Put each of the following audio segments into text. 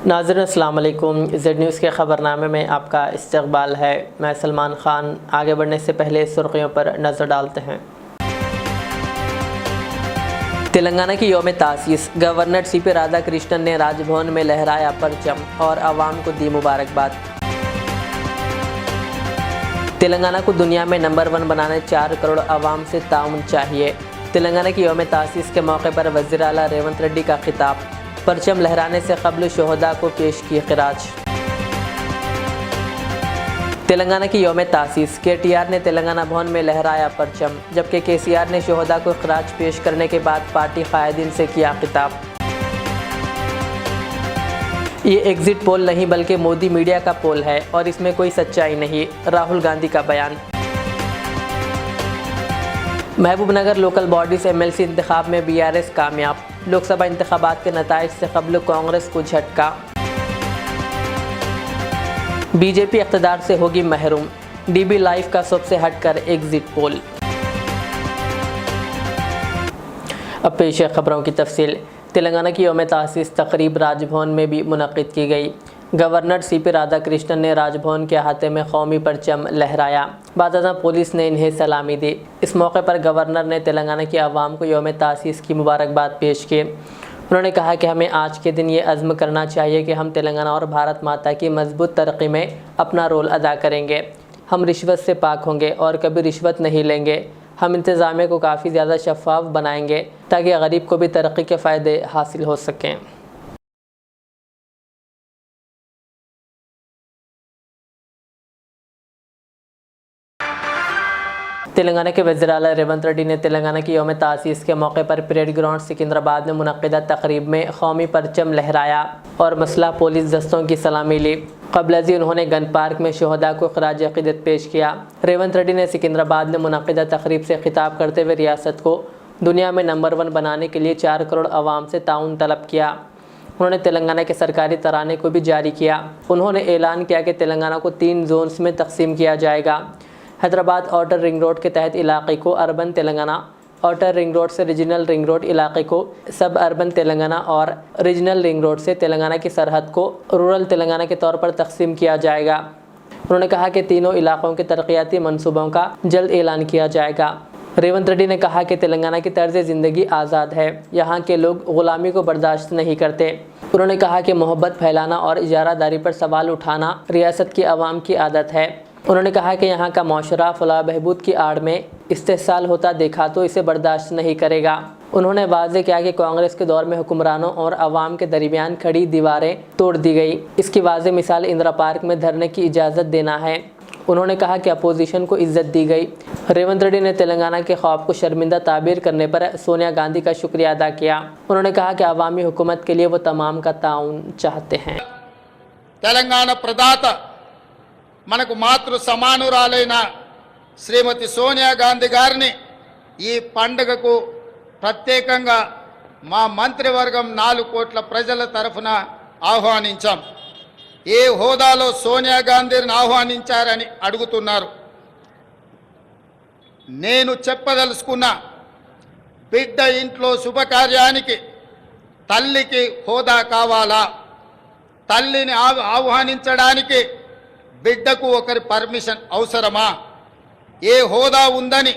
नाज़रीन अस्सलाम वालेकुम। ज़ेड न्यूज़ के ख़बरनामे में आपका इस्तक़बाल है। मैं सलमान ख़ान। आगे बढ़ने से पहले सुर्ख़ियों पर नज़र डालते हैं। तेलंगाना की यौम तासीस, गवर्नर CP राधाकृष्णन ने राजभवन में लहराया परचम और आवाम को दी मुबारकबाद। तेलंगाना को दुनिया में नंबर 1 बनाने 4 करोड़ आवाम से ताउन चाहिए। तेलंगाना की यौम तासीस के मौके पर वज़ीर आला रेवंत रेड्डी का खिताब। परचम लहराने से कबल शोहदा को पेश की खिराज। तेलंगाना की यौम तासीस, KTR ने तेलंगाना भवन में लहराया परचम, जबकि KCR ने शोहदा को खिराज पेश करने के बाद पार्टी कायदीन से किया खिताब। ये एग्जिट पोल नहीं बल्कि मोदी मीडिया का पोल है और इसमें कोई सच्चाई नहीं, राहुल गांधी का बयान। महबूबनगर लोकल बॉडीज MLC इंतखाब में BRS कामयाब। लोकसभा इंतखाबात के नताइज से कबल कांग्रेस को झटका। BJP इक़्तिदार से होगी महरूम। DB लाइव का सबसे हटकर एग्जिट पोल। अब पेश है खबरों की तफसील। तेलंगाना की यौम तासीस तकरीब राजभवन में भी मुनक़िद की गई। गवर्नर CP राधाकृष्णन ने राजभवन के अहाते में कौमी परचम लहराया। बाज़ाज़ा पुलिस ने इन्हें सलामी दी। इस मौके पर गवर्नर ने तेलंगाना की आवाम को यौम तासीस की मुबारकबाद पेश की। उन्होंने कहा कि हमें आज के दिन ये अज़्म करना चाहिए कि हम तेलंगाना और भारत माता की मजबूत तरक्की में अपना रोल अदा करेंगे। हम रिश्वत से पाक होंगे और कभी रिश्वत नहीं लेंगे। हम इंतज़ामिया को काफ़ी ज़्यादा शफ़ाफ बनाएंगे ताकि गरीब को भी तरक्की के फ़ायदे हासिल हो सकें। तेलंगाना के वज़ीर आला रेवंत रेड्डी ने तेलंगाना की यौम तासीस के मौके पर परेड ग्राउंड सिकंदराबाद में मुनक़्क़िदा तकरीब में कौमी परचम लहराया और मसलह पुलिस दस्तों की सलामी ली। क़ब्ल उन्होंने गन पार्क में शोहदा को खराज अक़ीदत पेश किया। रेवंत रेड्डी ने सिकंदराबाद में मुनक़्क़िदा तकरीब से खिताब करते हुए रियासत को दुनिया में नंबर 1 बनाने के लिए 4 करोड़ आवाम से ताउन तलब किया। उन्होंने तेलंगाना के सरकारी तराने को भी जारी किया। उन्होंने ऐलान किया कि तेलंगाना को 3 जोन्स में तकसीम किया जाएगा। हैदराबाद आउटर रिंग रोड के तहत इलाके को urban Telangana, outer ring road से रीजनल रिंग रोड इलाके को सब अर्बन तेलंगाना और रीजनल रिंग रोड से तेलंगाना की सरहद को रूरल तेलंगाना के तौर पर तकसीम किया जाएगा। उन्होंने कहा कि तीनों इलाकों के तरक्याती मनसूबों का जल्द ऐलान किया जाएगा। रेवंत रेड्डी ने कहा कि तेलंगाना की तर्ज ज़िंदगी आज़ाद है, यहाँ के लोग ग़ुलामी को बर्दाश्त नहीं करते। उन्होंने कहा कि मोहब्बत फैलाना और इजारादारी पर सवाल उठाना रियासत की आवाम की आदत है। उन्होंने कहा कि यहाँ का माशरा फलाह बहबूद की आड़ में इस्तेहसाल होता देखा तो इसे बर्दाश्त नहीं करेगा। उन्होंने वाज़ेह किया कि कांग्रेस के दौर में हुक्मरानों और अवाम के दरमियान खड़ी दीवारें तोड़ दी गई। इसकी वाज़ेह मिसाल इंदिरा पार्क में धरने की इजाज़त देना है। उन्होंने कहा कि अपोजिशन को इज्जत दी गई। रेवंत रेड्डी ने तेलंगाना के ख्वाब को शर्मिंदा ताबीर करने पर सोनिया गांधी का शुक्रिया अदा किया। उन्होंने कहा कि अवामी हुकूमत के लिए वो तमाम का ताउन चाहते हैं। तेलंगाना प्रदाता మనకు మాతృ సమానురాలైన శ్రీమతి సోనియా గాంధీ గారిని ఈ పండుగకు ప్రత్యేకంగా మా మంత్రివర్గం 4 కోట్ల ప్రజల తరఫున ఆహ్వానించాం. ఏ హోదాలో సోనియా గాంధీని ఆహ్వానించారని అడుగుతున్నారు. నేను చెప్పదలుచుకున్న బిడ్డ ఇంట్లో శుభకార్యానికి తల్లికి హోదా కావాలా, తల్లిని ఆహ్వానించడానికి బిడ్డకు ఒకరి పర్మిషన్ అవసరమా, ఏ హోదా ఉందని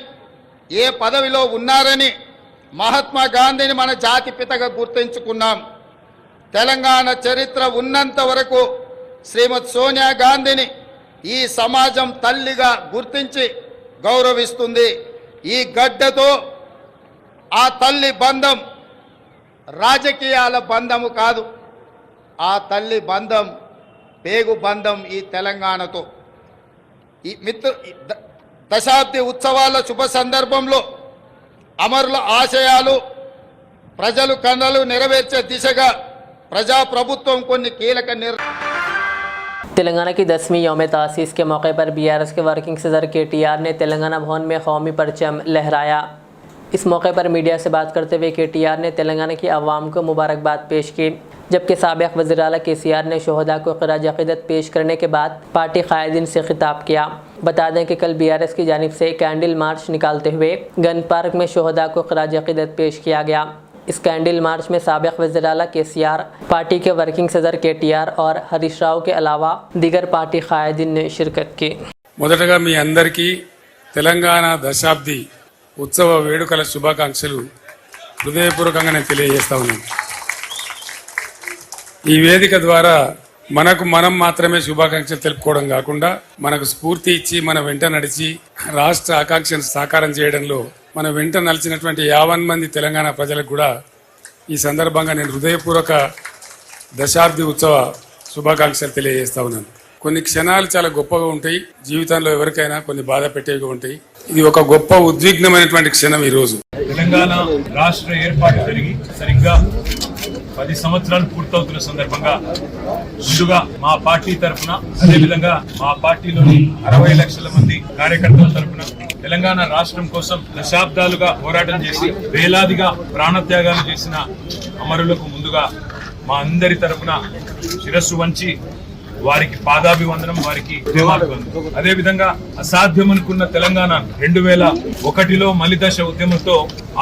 ఏ పదవిలో ఉన్నారని మహాత్మా గాంధీని మన జాతి పితగా గుర్తించుకున్నాం. తెలంగాణ చరిత్ర ఉన్నంత వరకు శ్రీమతి సోనియా గాంధీని ఈ సమాజం తల్లిగా గుర్తించి గౌరవిస్తుంది. ఈ గడ్డతో ఆ తల్లి బంధం రాజకీయాల బంధము కాదు, ఆ తల్లి బంధం పేగు బంధం ఈ తెలంగాణతో. ఈ దశాబ్ది ఉత్సవాల శుభ సందర్భంలో అమరుల ఆశయాలు ప్రజలు కలలు నెరవేర్చే దిశగా ప్రజాప్రభుత్వం కొన్ని కీలక तेलंगाना की 10वीं यौम तासीस के मौके पर BRS के वर्किंग सदर KTR ने तेलंगाना भवन में कौमी परचम लहराया। इस मौके पर मीडिया से बात करते हुए KTR ने तेलंगाना की आवाम को मुबारकबाद पेश की, जबकि साबिक़ वज़ीर आला KCR ने शोहदा को ख़राज अक़ीदत पेश करने के बाद पार्टी कायदीन से खिताब किया। बता दें कि कल BRS की जानिब से कैंडल मार्च निकालते हुए गन पार्क में शोहदा को ख़राज अक़ीदत पेश किया गया। इस कैंडल मार्च में साबिक वज़ीर आला KCR, पार्टी के वर्किंग सदर KTR और हरीश राव के अलावा दीगर पार्टी कायदीन ने शिरकत की। మొదటగా మీ అందరికీ తెలంగాణ దశాబ్ది ఉత్సవ వేడుకల శుభాకాంక్షలు హృదయపూర్వకంగా నేను తెలియజేస్తా ఉన్నాను. ఈ వేదిక ద్వారా మనకు మనం మాత్రమే శుభాకాంక్షలు తెలుపుకోవడం కాకుండా మనకు స్ఫూర్తి ఇచ్చి మన వెంట నడిచి రాష్ట్ర ఆకాంక్షను సాకారం చేయడంలో మన వెంట నలిచినటువంటి 50 మంది తెలంగాణ ప్రజలకు కూడా ఈ సందర్భంగా నేను హృదయపూర్వక దశాబ్ది ఉత్సవ శుభాకాంక్షలు తెలియజేస్తా ఉన్నాను. కొన్ని క్షణాలు చాలా గొప్పగా ఉంటాయి, జీవితంలో ఎవరికైనా కొన్ని బాధ పెట్టేవి ఉంటాయి. ఇది ఒక గొప్ప ఉద్విగ్నమైనటువంటి క్షణం. ఈ రోజు తెలంగాణ రాష్ట్ర ఏర్పాటు జరిగి సరిగ్గా 10 సంవత్సరాలు పూర్తవుతున్న సందర్భంగా ముందుగా మా పార్టీ తరఫున, అదేవిధంగా మా పార్టీలోని 60 లక్షల మంది కార్యకర్తల తరఫున తెలంగాణ రాష్ట్రం కోసం దశాబ్దాలుగా పోరాటం చేసి వేలాదిగా ప్రాణత్యాగాలు చేసిన అమరులకు ముందుగా మా అందరి తరఫున శిరస్సు వంచి వారికి పాదాభివందనం, వారికి ప్రేమాభివందనం. అదేవిధంగా అసాధ్యం అనుకున్న తెలంగాణ 2001లో మలిదశ ఉద్యమంతో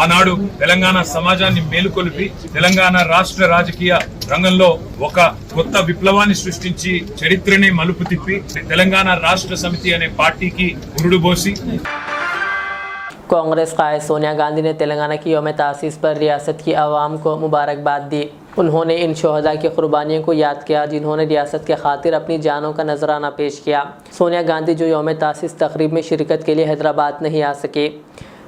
ఆనాడు తెలంగాణ సమాజాన్ని మేలుకొలిపి తెలంగాణ రాష్ట్ర రాజకీయ రంగంలో ఒక కొత్త విప్లవాన్ని సృష్టించి చరిత్రనే మలుపు తిప్పి తెలంగాణ రాష్ట్ర సమితి అనే పార్టీకి పురుడు పోసి कांग्रेस कायद सोनिया गांधी ने तेलंगाना की यौम तासीस पर रियासत की आवाम को मुबारकबाद दी। उन्होंने इन शहदा की कुर्बानियों को याद किया जिन्होंने रियासत के खातिर अपनी जानों का नजराना पेश किया। सोनिया गांधी जो यौम तासीस तकरीब में शिरकत के लिए हैदराबाद नहीं आ सके,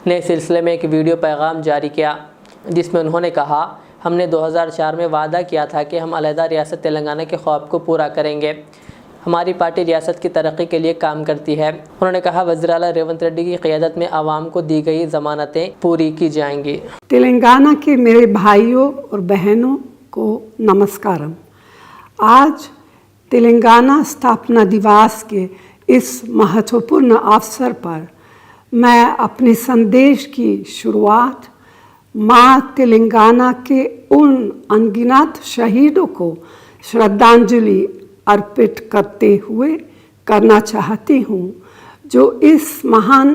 ने इस सिलसिले में एक वीडियो पैगाम जारी किया जिसमें उन्होंने कहा, हमने 2004 में वादा किया था कि हम अलहदा रियासत तेलंगाना के ख्वाब को पूरा करेंगे। हमारी पार्टी रियासत की तरक्की के लिए काम करती है। उन्होंने कहा, वज़ीर आला रेवंत रेड्डी की क़यादत में आवाम को दी गई ज़मानतें पूरी की जाएंगी। तेलंगाना के मेरे भाइयों और बहनों को नमस्कारम। आज तेलंगाना स्थापना दिवस के इस महत्वपूर्ण अवसर पर मैं अपने संदेश की शुरुआत माँ तेलंगाना के उन अनगिनत शहीदों को श्रद्धांजलि अर्पित करते हुए करना चाहती हूँ जो इस महान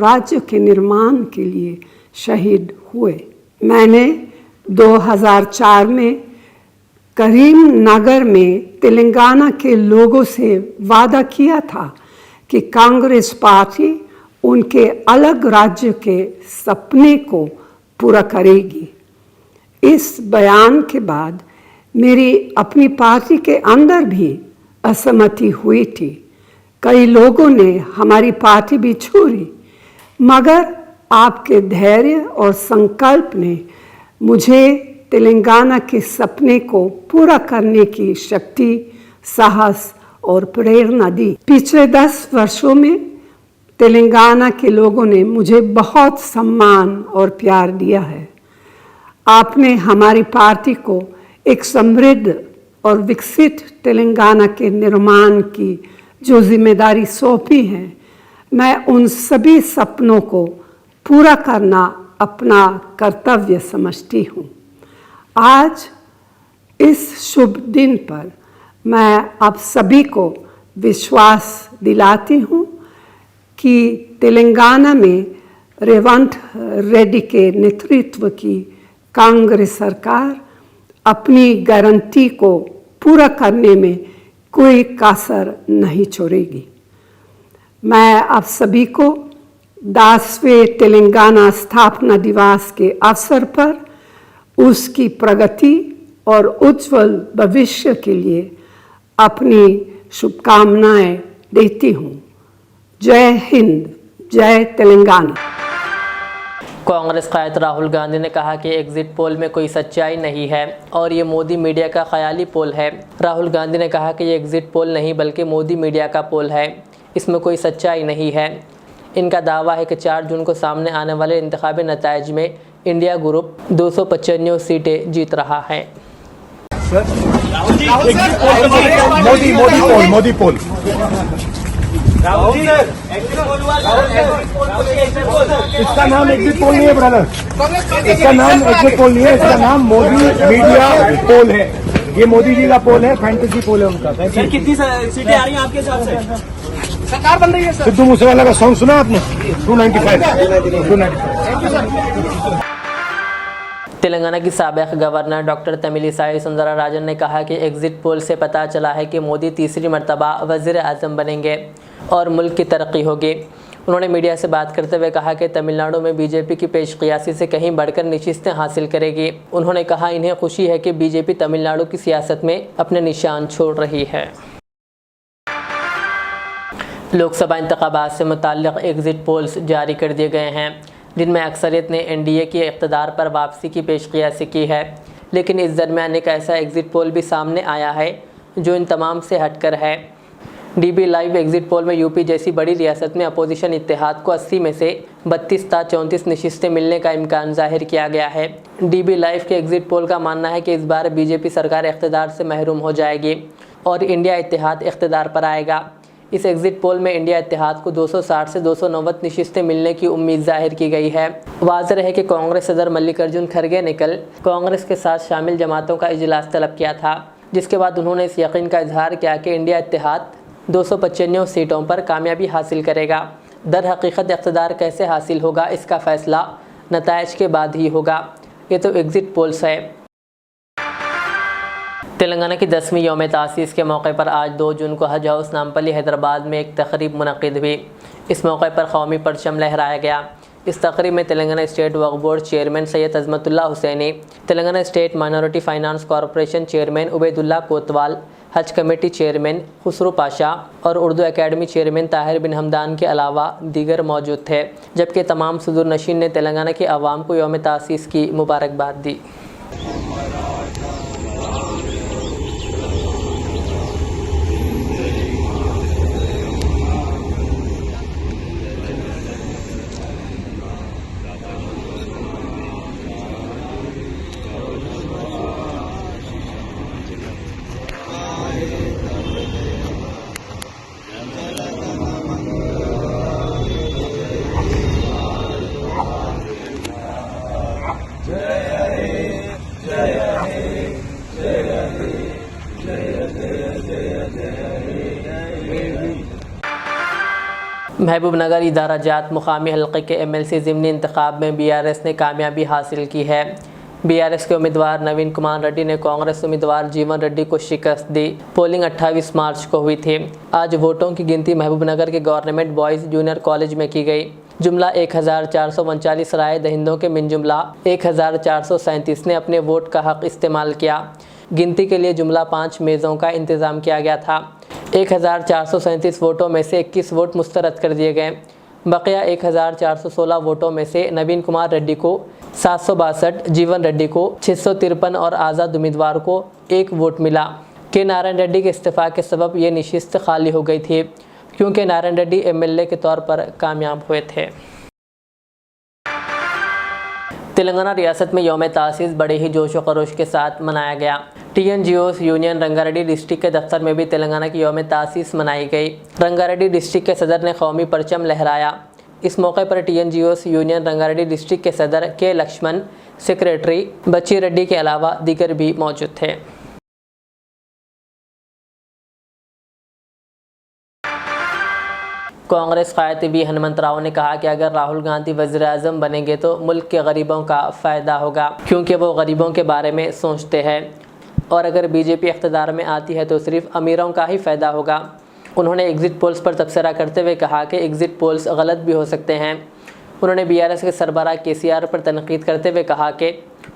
राज्य के निर्माण के लिए शहीद हुए। मैंने 2004 में करीमनगर में तेलंगाना के लोगों से वादा किया था कि कांग्रेस पार्टी उनके अलग राज्य के सपने को पूरा करेगी। इस बयान के बाद मेरी अपनी पार्टी के अंदर भी असहमति हुई थी। कई लोगों ने हमारी पार्टी भी छोड़ी, मगर आपके धैर्य और संकल्प ने मुझे तेलंगाना के सपने को पूरा करने की शक्ति, साहस और प्रेरणा दी। पिछले 10 वर्षों में तेलंगाना के लोगों ने मुझे बहुत सम्मान और प्यार दिया है। आपने हमारी पार्टी को एक समृद्ध और विकसित तेलंगाना के निर्माण की जो जिम्मेदारी सौंपी है, मैं उन सभी सपनों को पूरा करना अपना कर्तव्य समझती हूँ। आज इस शुभ दिन पर मैं आप सभी को विश्वास दिलाती हूँ कि तेलंगाना में रेवंत रेड्डी के नेतृत्व की कांग्रेस सरकार अपनी गारंटी को पूरा करने में कोई कसर नहीं छोड़ेगी। मैं आप सभी को 10वें तेलंगाना स्थापना दिवस के अवसर पर उसकी प्रगति और उज्जवल भविष्य के लिए अपनी शुभकामनाएं देती हूँ। जय हिंद, जय तेलंगाना। कांग्रेस कायद राहुल गांधी ने कहा कि एग्जिट पोल में कोई सच्चाई नहीं है और ये मोदी मीडिया का ख्याली पोल है। राहुल गांधी ने कहा कि ये एग्जिट पोल नहीं बल्कि मोदी मीडिया का पोल है, इसमें कोई सच्चाई नहीं है। इनका दावा है कि 4 जून को सामने आने वाले इंतखाबी नताइज में इंडिया ग्रुप 295 सीटें जीत रहा है। मोदी पोल इसका नाम एग्जिट पोल नहीं है ब्रदर, इसका नाम एग्जिट पोल नहीं है, इसका नाम मोदी मीडिया पोल है। ये मोदी जी का पोल है, फैंटेसी पोल है उनका। सर कितनी सीटें आ रही हैं आपके हिसाब से? सरकार बन रही है। सिद्धू मूसेवाला का सॉन्ग सुना आपने? 295। तेलंगाना की साबिक गवर्नर डॉक्टर तमिलिसाई सुंदरराजन ने कहा कि एग्जिट पोल से पता चला है कि मोदी तीसरी मर्तबा वज़ीर आज़म बनेंगे और मुल्क की तरक्की होगी। उन्होंने मीडिया से बात करते हुए कहा कि तमिलनाडु में बीजेपी की पेशकियासी से कहीं बढ़कर नशिस्तें हासिल करेगी। उन्होंने कहा इन्हें खुशी है कि बीजेपी तमिलनाडु की सियासत में अपने निशान छोड़ रही है। लोकसभा इंतखाबात से मुताल्लिक़ एग्जिट पोल्स जारी कर दिए गए हैं, जिनमें अक्सरियत ने एनडीए की इक़्तिदार पर वापसी की पेशकियासी की है, लेकिन इस दरमियान एक ऐसा एग्जिट पोल भी सामने आया है जो इन तमाम से हटकर है। डीबी लाइव एग्जिट पोल में यूपी जैसी बड़ी रियासत में अपोजिशन इत्तेहाद को 80 में से 32 था 34 नशिस्तें मिलने का इम्कान जाहिर किया गया है। डीबी लाइव के एग्जिट पोल का मानना है कि इस बार बीजेपी सरकार इक़्तिदार से महरूम हो जाएगी और इंडिया इत्तेहाद इक़्तिदार पर आएगा। इस एग्जिट पोल में इंडिया इत्तेहाद को 260 से 290 नशिस्तें मिलने की उम्मीद जाहिर की गई है। वाज़ेह है कि कांग्रेस सदर मल्लिकार्जुन खड़गे ने कल कांग्रेस के साथ शामिल जमातों का इजलास तलब किया था, जिसके बाद उन्होंने इस यकीन का इजहार किया कि इंडिया इत्तेहाद 295 सीटों पर कामयाबी हासिल करेगा। दर हकीकत इक़्तिदार कैसे हासिल होगा इसका फ़ैसला नताइज के बाद ही होगा। ये तो एग्जिट पोल्स है। तेलंगाना की 10वीं यौम तासीस के मौके पर आज 2 जून को हज हाउस नामपल्ली हैदराबाद में एक तकरीब मुनक़िद हुई। इस मौके पर कौमी परचम लहराया गया। इस तकरीब में Telangana state Waqf board chairman Syed Azmatullah Hussaini, Telangana state minority finance corporation chairman Ubaidullah Kotwal, Haj committee chairman Khusro Pasha और उर्दू एकेडमी चेयरमैन ताहिर बिन हमदान के अलावा दीगर मौजूद थे, जबकि तमाम सदूर नशीन ने तेलंगाना के अवाम को यौम तासीस की मुबारकबाद दी। महबूबनगर इदारा जात मुकामी हल्के के MLC ज़िमनी इंतखाब में BRS ने कामयाबी हासिल की है। BRS के उम्मीदवार नवीन कुमार रेड्डी ने कांग्रेस उम्मीदवार जीवन रेड्डी को शिकस्त दी। पोलिंग 28 मार्च को हुई थी। आज वोटों की गिनती महबूबनगर के गवर्नमेंट बॉयज़ जूनियर कॉलेज में की गई। जुमला 1439 राय दहिंदों के मिन जुमला 1437 ने अपने वोट का हक़ इस्तेमाल किया। गिनती के लिए जुमला 5 मेज़ों का इंतज़ाम किया गया था। 1437 वोटों में से 21 वोट मुस्तरद कर दिए गए। बकिया 1416 वोटों में से नवीन कुमार रेड्डी को 762, जीवन रेड्डी को 653 और आज़ाद उम्मीदवार को 1 वोट मिला। के नारायण रेड्डी के इस्तीफ़ा के सबब ये नशिस्त खाली हो गई थी, क्योंकि नारायण रेड्डी MLA के तौर पर कामयाब हुए थे। तेलंगाना रियासत में यौम तासीस बड़े ही जोश व खरोश के साथ मनाया गया। TNGOs यूनियन रंगारेड्डी डिस्ट्रिक्ट के दफ्तर में भी तेलंगाना की यौम तासीस मनाई गई। रंगारेड्डी डिस्ट्रिक्ट के सदर ने कौमी परचम लहराया। इस मौके पर TNGOs यूनियन रंगारेड्डी डिस्ट्रिक्ट के सदर के लक्ष्मण, सेक्रेटरी बच्ची रेड्डी के अलावा दीगर भी मौजूद थे। कांग्रेस कायद बी हनुमंतराव ने कहा कि अगर राहुल गांधी वज़ीर आज़म बनेंगे तो मुल्क के गरीबों का फ़ायदा होगा, क्योंकि वो गरीबों के बारे में सोचते हैं, और अगर बीजेपी इख्तिदार में आती है तो सिर्फ अमीरों का ही फ़ायदा होगा। उन्होंने एग्ज़िट पोल्स पर तबसरा करते हुए कहा कि एग्ज़िट पोल्स गलत भी हो सकते हैं। उन्होंने BRS के सरबराह KCR पर तनकीद करते हुए कहा कि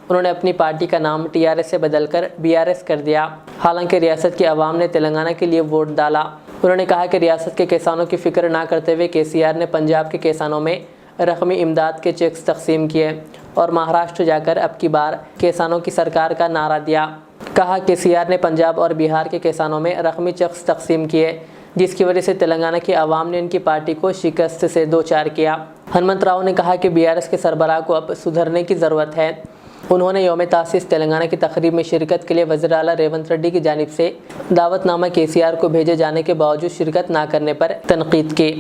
उन्होंने अपनी पार्टी का नाम TRS से बदलकर BRS कर दिया, हालांकि रियासत के अवाम ने तेलंगाना के लिए वोट डाला। उन्होंने कहा कि रियासत के किसानों की फ़िक्र ना करते हुए KCR ने पंजाब के किसानों में रकमी इमदाद के चेक्स तकसीम किए और महाराष्ट्र जाकर अब की बार किसानों की सरकार का नारा दिया। कहा KCR ने पंजाब और बिहार के किसानों में रकमी चेक्स तकसीम किए, जिसकी वजह से तेलंगाना की आवाम ने उनकी पार्टी को शिकस्त से दो चार किया। हनुमंतराव ने कहा कि BRS के सरबराह को अब सुधरने की ज़रूरत है। उन्होंने यौम तासीस तेलंगाना की तकरीब में शिरकत के लिए वज़ीर आला रेवंत रेड्डी की जानिब से दावतनामा KCR को भेजे जाने के बावजूद शिरकत ना करने पर तनकीद की।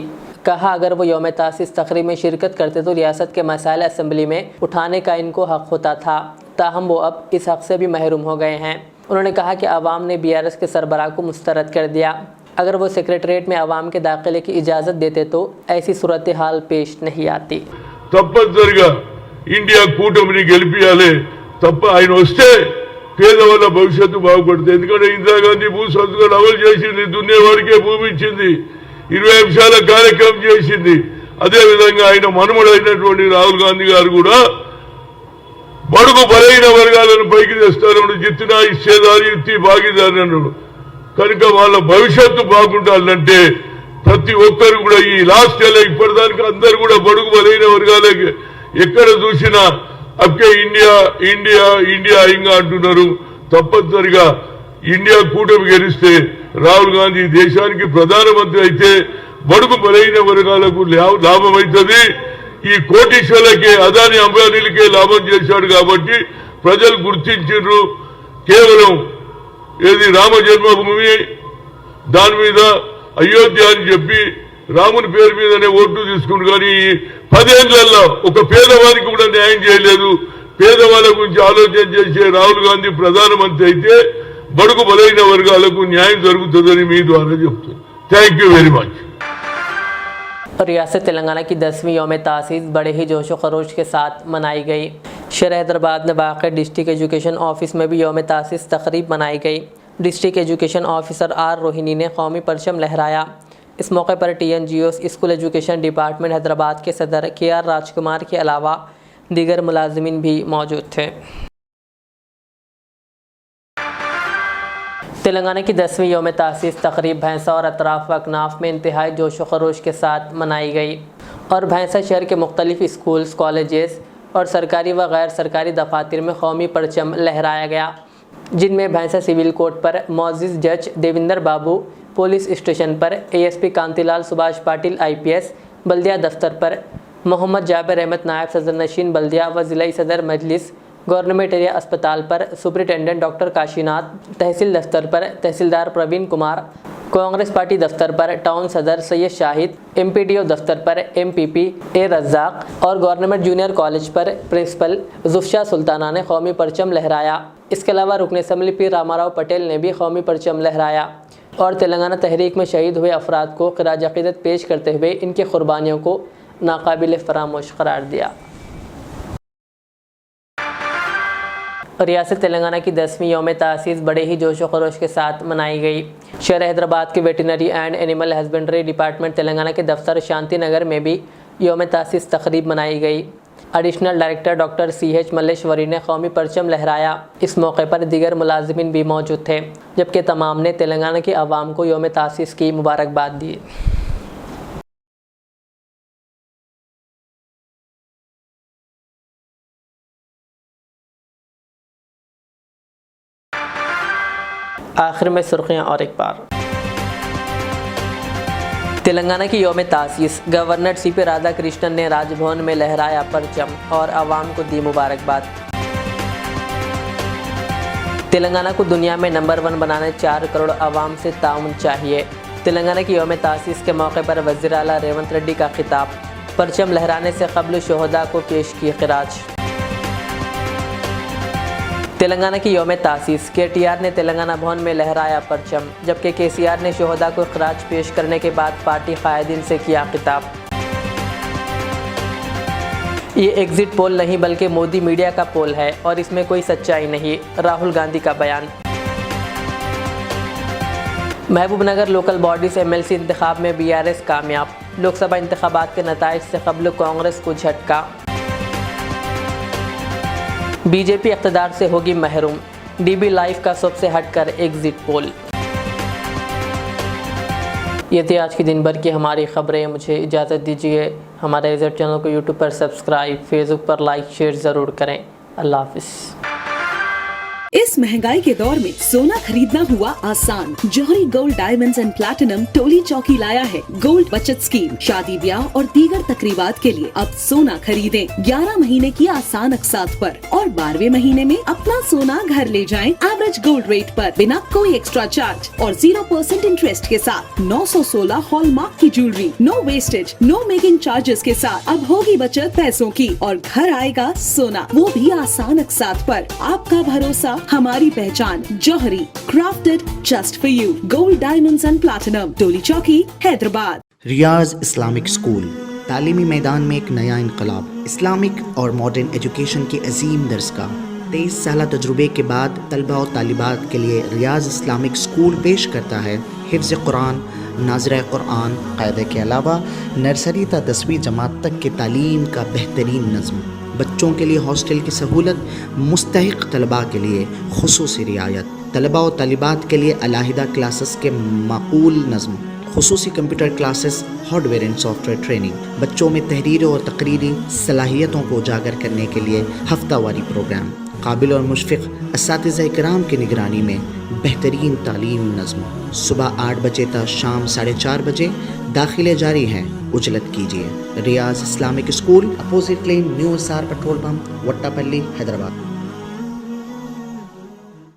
कहा अगर वो यौम तासीस तकरीब में शिरकत करते तो रियासत के मसाइल असम्बली में उठाने का इनको हक़ होता था, ताहम वो अब इस हक़ से भी महरूम हो गए हैं। उन्होंने कहा कि आवाम ने BRS के सरबराह को मुस्तरद कर दिया। अगर वो सेक्रेटरीट में आवाम के दाखिले की इजाज़त देते तो ऐसी सूरत हाल पेश नहीं आती। తప్పనిసరిగా ఇండియా కూటమిని గెలిపియాలి, తప్ప ఆయన వస్తే పేదవాళ్ళ భవిష్యత్తు బాగుపడుతుంది. ఎందుకంటే ఇందిరాగాంధీ భూ సంస్కరణ అమలు చేసింది, దున్నేవాడికే భూమి ఇచ్చింది, 20 అంశాల కార్యక్రమం చేసింది. అదేవిధంగా ఆయన మనుమడైనటువంటి రాహుల్ గాంధీ గారు కూడా బడుగు బలైన వర్గాలను పైకి తెస్తారన్నాడు. జిత్తునా ఇచ్చేదారి ఇత్తి భాగీదారి అన్నాడు. కనుక వాళ్ళ భవిష్యత్తు బాగుండాలంటే ప్రతి ఒక్కరు కూడా ఈ లాస్ట్ ఇయర్ ఇప్పటిదానికి అందరూ కూడా బడుగు బలైన వర్గాలకి ఎక్కడ చూసినా అక్కే ఇండియా ఇండియా ఇండియా ఇంకా అంటున్నారు. తప్పనిసరిగా ఇండియా కూటమి గెలిస్తే రాహుల్ గాంధీ దేశానికి ప్రధానమంత్రి అయితే బడుగు బలైన వర్గాలకు లాభం అవుతుంది. ఈ కోటీశ్వర్లకే అదాని అంబానీలకే లాభం చేశాడు కాబట్టి ప్రజలు గుర్తించారు. కేవలం ఏది రామ జన్మభూమి దాని మీద అయోధ్య అని చెప్పి రాముని పేరు మీదనే ఓట్లు తీసుకుంటు, కానీ 10 ఏళ్లలో ఒక పేదవానికి కూడా న్యాయం చేయలేదు. పేదవాళ్ళ గురించి ఆలోచన చేసే రాహుల్ గాంధీ ప్రధానమంత్రి అయితే బడుగు బలైన వర్గాలకు న్యాయం జరుగుతుందని మీ ద్వారా చెప్తున్నాను. Thank you very much. रियासत तेलंगाना की 10वीं यौम तासीस बड़े ही जोशो खरोश के साथ मनाई गई। शहर हैदराबाद में वाक़ डिस्ट्रिक्ट एजुकेशन ऑफिस में भी यौम तासीस तकरीब मनाई गई। District education officer R Rohini ने कौमी परचम लहराया। इस मौके पर TNGO school education department Hyderabad के सदर KR राजकुमार के अलावा दीगर मुलाजिमीन भी मौजूद थे। तेलंगाना की 10वीं यौम तासीस तकरीब भैंसा और अतराफ व अकनाफ में इंतहाई जोश व खरोश के साथ मनाई गई और भैंसा शहर के मुख्तलिफ स्कूल्स, कॉलेजेस और सरकारी व गैर सरकारी दफातर में कौमी परचम लहराया गया, जिनमें भैंसा सिविल कोर्ट पर मोअज़्ज़िज़ जज देविंदर बाबू, पुलिस स्टेशन पर ASP कांतिलाल सुभाष पाटिल IPS, बल्दिया दफ्तर पर मोहम्मद जाबिर अहमद नायब सदर नशीन बल्दिया व ज़िला सदर मजलिस, गवर्नमेंट एरिया अस्पताल पर सुपरिटेंडेंट डॉक्टर काशीनाथ, तहसील दफ्तर पर तहसीलदार प्रवीण कुमार, कांग्रेस पार्टी दफ्तर पर टाउन सदर सैयद शाहिद, MPDO दफ्तर पर MPP A रज़ाक और गवर्नमेंट जूनियर कॉलेज पर प्रिंसिपल ज़ुफ़शा सुल्ताना ने कौमी परचम लहराया। इसके अलावा रुकन असम्बली पीर रामाराव पटेल ने भी कौमी परचम लहराया और तेलंगाना तहरीक में शहीद हुए अफराद को ख़िराज अक़ीदत पेश करते हुए इनकी क़ुरबानियों को नाकाबिल फ़रामोश करार दिया। रियासत तेलंगाना की 10वीं यौम तासीस बड़े ही जोश व खरोश के साथ मनाई गई। शहर हैदराबाद के veterinary and animal husbandry department Telangana के दफ्तर शांति नगर में भी यौम तासीस तकरीब मनाई गई। Additional director doctor CH Malleswari ने कौमी परचम लहराया। इस मौके पर दीगर मुलाजिमीन भी मौजूद थे, जबकि तमाम ने तेलंगाना की आवाम को यौम तासीस की मुबारकबाद दी। आखिर में सुर्खियां और एक बार। तेलंगाना की यौम तासीस, गवर्नर CP राधाकृष्णन ने राजभवन में लहराया परचम और आवाम को दी मुबारकबाद। तेलंगाना को दुनिया में नंबर 1 बनाने 4 करोड़ आवाम से ताउन चाहिए। तेलंगाना की यौम तासीस के मौके पर वज़ीर आला रेवंत रेड्डी का खिताब। परचम लहराने से कब्ल शोहदा को पेश की खिराज। तेलंगाना की यौम तासीस, KTR ने तेलंगाना भवन में लहराया परचम, जबकि KCR ने शोहदा को खिराज पेश करने के बाद पार्टी कायदीन से किया खिताब। ये एग्जिट पोल नहीं बल्कि मोदी मीडिया का पोल है और इसमें कोई सच्चाई नहीं, राहुल गांधी का बयान। महबूबनगर लोकल बॉडीज MLC इंतखाब में BRS कामयाब। लोकसभा इंतखाबात के नताइज से कब्ल कांग्रेस को झटका। बीजेपी इक़्तिदार से होगी महरूम। DB लाइव का सबसे हटकर एग्जिट पोल। ये थी आज की दिन भर की हमारी खबरें। मुझे इजाज़त दीजिए। हमारे रिजल्ट चैनल को YouTube पर सब्सक्राइब, फेसबुक पर लाइक शेयर ज़रूर करें। अल्लाह हाफ़िज़। इस महंगाई के दौर में सोना खरीदना हुआ आसान। जौहरी gold diamonds and platinum Toli चौकी लाया है गोल्ड बचत स्कीम। शादी ब्याह और दीगर तकरीबात के लिए अब सोना खरीदें 11 महीने की आसान अक़सात पर और 12वें महीने में अपना सोना घर ले जाएं एवरेज गोल्ड रेट पर बिना कोई एक्स्ट्रा चार्ज और 0% इंटरेस्ट के साथ। 916 हॉलमार्क की jewellery, no wastage, no making charges के साथ। अब होगी बचत पैसों की और घर आएगा सोना, वो भी आसान अक़सात पर। आपका भरोसा, हमारी पहचान। Jauhari, crafted just for you. Gold diamonds and platinum, Toli Chowki, Hyderabad. Riyaz Islamic school, तालीमी मैदान में एक नया इनकलाब। इस्लामिक और मॉडर्न एजुकेशन के अजीम दर्सगाह, 23 साल तजुर्बे के बाद तलबा और तालिबात के लिए रियाज इस्लामिक स्कूल पेश करता है हिफ्ज़ कुरान, नाज़िरा कुरान कायदे के अलावा नर्सरी ता 10वीं जमात तक की तालीम का बेहतरीन नज़्म। बच्चों के लिए हॉस्टल की सहूलत, मुस्तहिक तलबा के लिए खुसूसी रियायत, तलबा और तालिबात के लिए अलहदा क्लासेस के माकूल नज़्म, खुसूसी computer classes, hardware and software training, बच्चों में तहरीर और तकरीरी सलाहियतों को उजागर करने के लिए हफ्तावारी प्रोग्राम, काबिल और मुशफ़िक़ असातिज़ा इकराम की निगरानी में बेहतरीन तालीम नज़्म। सुबह 8 बजे तक शाम 4:30 बजे दाखिले जारी हैं, उजलत कीजिए। Riyaz Islamic school, opposite lane, new SR petrol pump, Vattepally, Hyderabad.